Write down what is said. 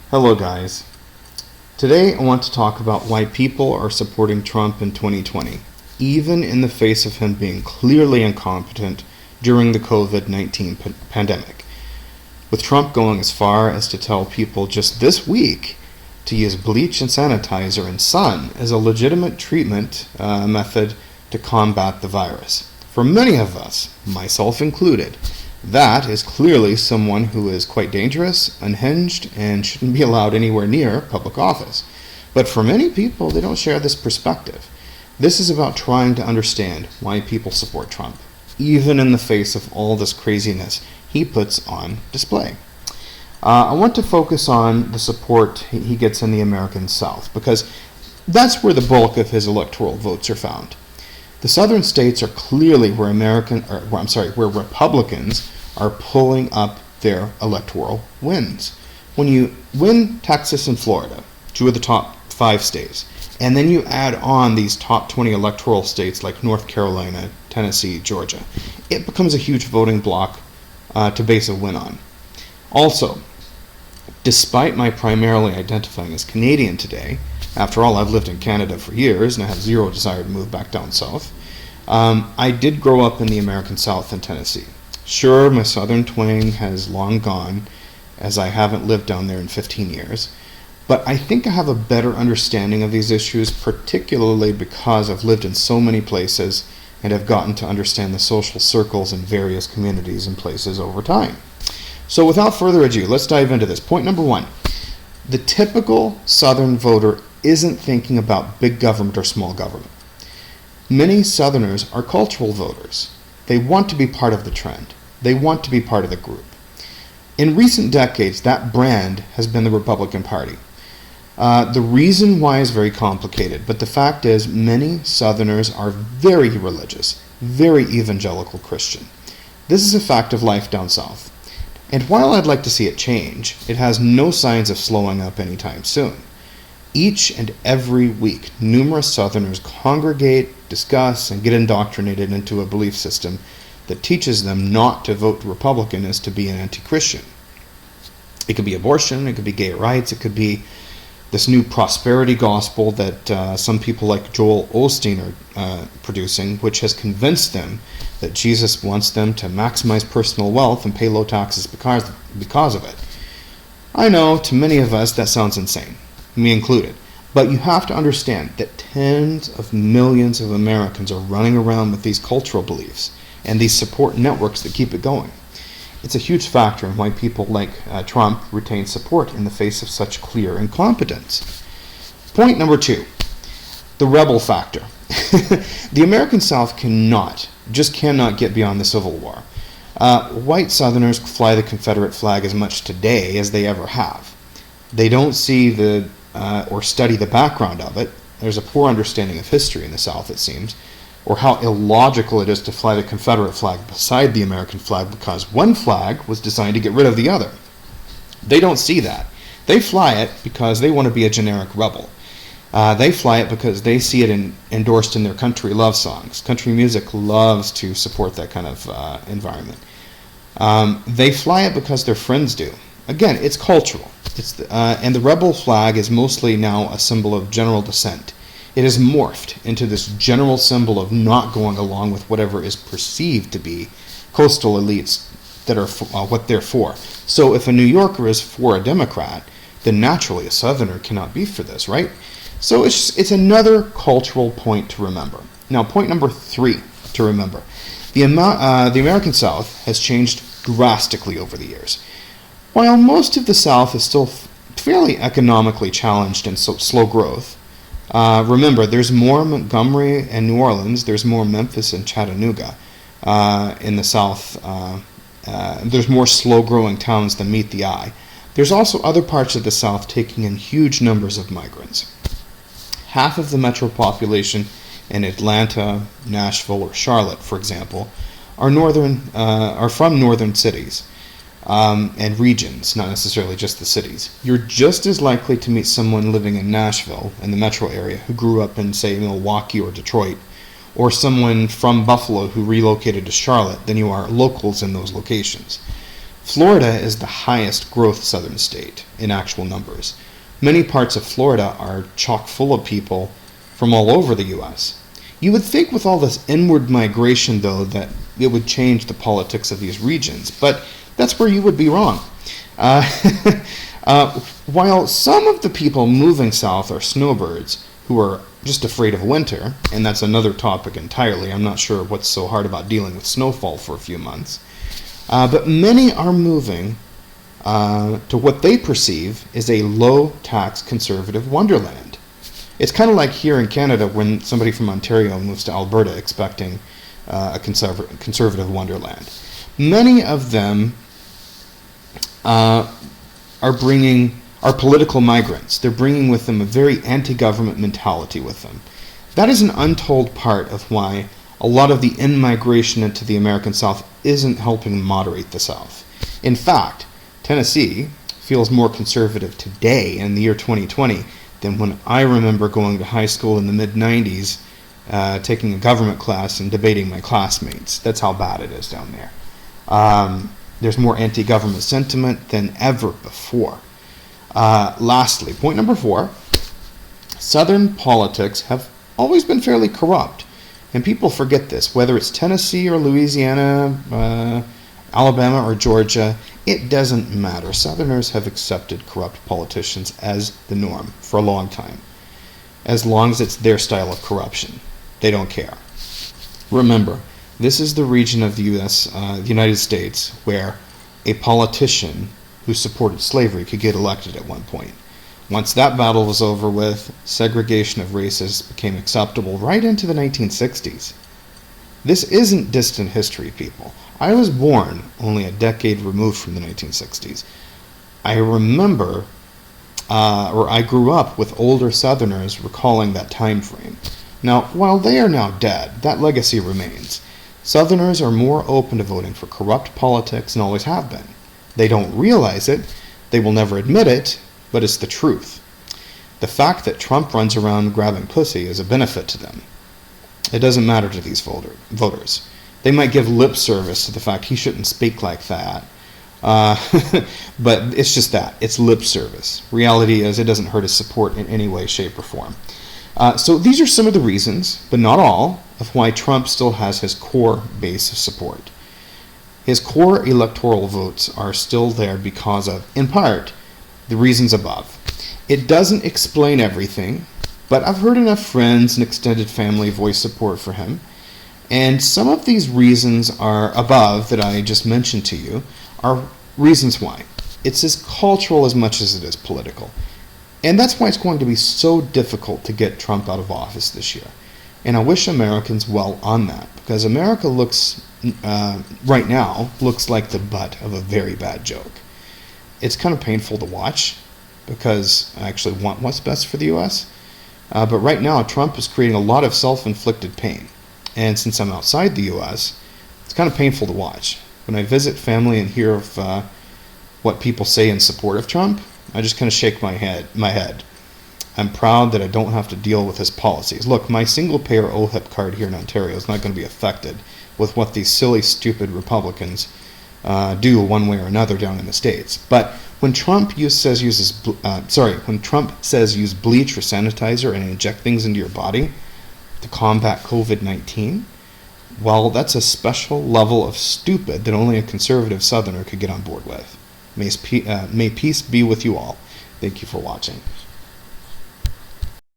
Hello guys. Today I want to talk about why people are supporting Trump in 2020, even in the face of him being clearly incompetent during the COVID-19 pandemic. With Trump going as far as to tell people just this week to use bleach and sanitizer and sun as a legitimate treatment method to combat the virus. For many of us, myself included, that is clearly someone who is quite dangerous, unhinged, and shouldn't be allowed anywhere near public office. But for many people, they don't share this perspective. This is about trying to understand why people support Trump, even in the face of all this craziness he puts on display. I want to focus on the support he gets in the American South, because that's where the bulk of his electoral votes are found. The southern states are clearly where where Republicans are pulling up their electoral wins. When you win Texas and Florida, two of the top 5 states, and then you add on these top 20 electoral states like North Carolina, Tennessee, Georgia, it becomes a huge voting bloc to base a win on. Also, despite my primarily identifying as Canadian today, after all, I've lived in Canada for years and I have zero desire to move back down south. I did grow up in the American South in Tennessee. Sure, my southern twang has long gone, as I haven't lived down there in 15 years, but I think I have a better understanding of these issues, particularly because I've lived in so many places and have gotten to understand the social circles in various communities and places over time. So without further ado, let's dive into this. Point number 1. The typical southern voter isn't thinking about big government or small government. Many Southerners are cultural voters. They want to be part of the trend. They want to be part of the group. In recent decades, that brand has been the Republican Party. The reason why is very complicated, but the fact is many Southerners are very religious, very evangelical Christian. This is a fact of life down south. And while I'd like to see it change, it has no signs of slowing up anytime soon. Each and every week, numerous Southerners congregate, discuss, and get indoctrinated into a belief system that teaches them not to vote Republican as to be an anti-Christian. It could be abortion, it could be gay rights, it could be this new prosperity gospel that some people like Joel Osteen are producing, which has convinced them that Jesus wants them to maximize personal wealth and pay low taxes because of it. I know, to many of us, that sounds insane, me included. But you have to understand that tens of millions of Americans are running around with these cultural beliefs and these support networks that keep it going. It's a huge factor in why people like Trump retain support in the face of such clear incompetence. Point number 2, the rebel factor. The American South cannot get beyond the Civil War. White Southerners fly the Confederate flag as much today as they ever have. They don't see or study the background of it. There's a poor understanding of history in the South, it seems, or how illogical it is to fly the Confederate flag beside the American flag because one flag was designed to get rid of the other. They don't see that. They fly it because they want to be a generic rebel. They fly it because they see it endorsed in their country love songs. Country music loves to support that kind of environment. They fly it because their friends do. Again, it's cultural. And the rebel flag is mostly now a symbol of general dissent. It has morphed into this general symbol of not going along with whatever is perceived to be coastal elites that are what they're for. So if a New Yorker is for a Democrat, then naturally a Southerner cannot be for this, right? So it's another cultural point to remember. Now, point number 3 to remember. The American South has changed drastically over the years. While most of the South is still fairly economically challenged and slow growth, remember, there's more Montgomery and New Orleans, there's more Memphis and Chattanooga in the South. There's more slow-growing towns than meet the eye. There's also other parts of the South taking in huge numbers of migrants. Half of the metro population in Atlanta, Nashville, or Charlotte, for example, are from northern cities. And regions, not necessarily just the cities. You're just as likely to meet someone living in Nashville, in the metro area, who grew up in, say, Milwaukee or Detroit, or someone from Buffalo who relocated to Charlotte than you are locals in those locations. Florida is the highest growth southern state in actual numbers. Many parts of Florida are chock full of people from all over the U.S. You would think with all this inward migration, though, that it would change the politics of these regions, but that's where you would be wrong. While some of the people moving south are snowbirds who are just afraid of winter, and that's another topic entirely, I'm not sure what's so hard about dealing with snowfall for a few months, but many are moving to what they perceive is a low-tax conservative wonderland. It's kind of like here in Canada when somebody from Ontario moves to Alberta expecting a conservative wonderland. Many of them are political migrants. They're bringing with them a very anti-government mentality with them. That is an untold part of why a lot of the in-migration into the American South isn't helping moderate the South. In fact, Tennessee feels more conservative today in the year 2020 than when I remember going to high school in the mid-90s, taking a government class and debating my classmates. That's how bad it is down there. There's more anti-government sentiment than ever before. Lastly, point number 4, Southern politics have always been fairly corrupt. And people forget this, whether it's Tennessee or Louisiana, Alabama or Georgia, it doesn't matter. Southerners have accepted corrupt politicians as the norm for a long time. As long as it's their style of corruption. They don't care. Remember, this is the region of the the United States, where a politician who supported slavery could get elected at one point. Once that battle was over with, segregation of races became acceptable right into the 1960s. This isn't distant history, people. I was born only a decade removed from the 1960s. I remember, or I grew up with older Southerners recalling that time frame. Now, while they are now dead, that legacy remains. Southerners are more open to voting for corrupt politics and always have been. They don't realize it, they will never admit it, but it's the truth. The fact that Trump runs around grabbing pussy is a benefit to them. It doesn't matter to these voters. They might give lip service to the fact he shouldn't speak like that, but it's just that. It's lip service. Reality is it doesn't hurt his support in any way, shape, or form. So these are some of the reasons, but not all, of why Trump still has his core base of support. His core electoral votes are still there because of, in part, the reasons above. It doesn't explain everything, but I've heard enough friends and extended family voice support for him, and some of these reasons are above that I just mentioned to you are reasons why. It's as cultural as much as it is political. And that's why it's going to be so difficult to get Trump out of office this year. And I wish Americans well on that, because America looks, right now, looks like the butt of a very bad joke. It's kind of painful to watch, because I actually want what's best for the U.S., but right now Trump is creating a lot of self-inflicted pain. And since I'm outside the U.S., it's kind of painful to watch. When I visit family and hear of what people say in support of Trump, I just kind of shake my head. I'm proud that I don't have to deal with his policies. Look, my single-payer OHIP card here in Ontario is not going to be affected with what these silly, stupid Republicans do one way or another down in the States. But when Trump says use bleach or sanitizer and inject things into your body to combat COVID-19, well, that's a special level of stupid that only a conservative Southerner could get on board with. May peace be with you all. Thank you for watching.